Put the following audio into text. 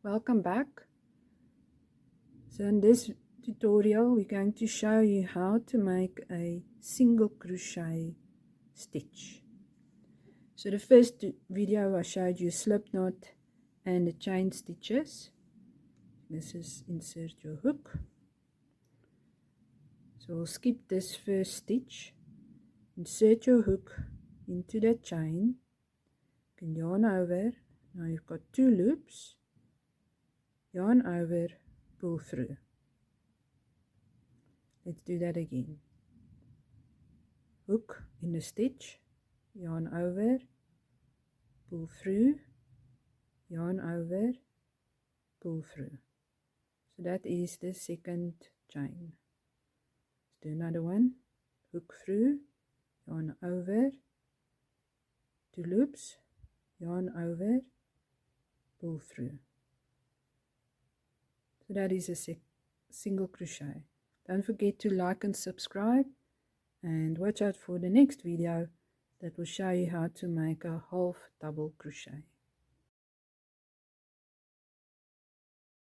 Welcome back. So in this tutorial we're going to show you how to make a single crochet stitch. So the first video I showed you slip knot and the chain stitches. This is insert your hook. So we'll skip this first stitch. Insert your hook into the chain. You can yarn over. Now you've got 2 loops. Yarn over, pull through. Let's do that again. Hook in the stitch, yarn over, pull through, yarn over, pull through. So that is the second chain. Let's do another one. Hook through, yarn over, 2 loops, yarn over, pull through. So that is a single crochet. Don't forget to like and subscribe, and watch out for the next video that will show you how to make a half double crochet.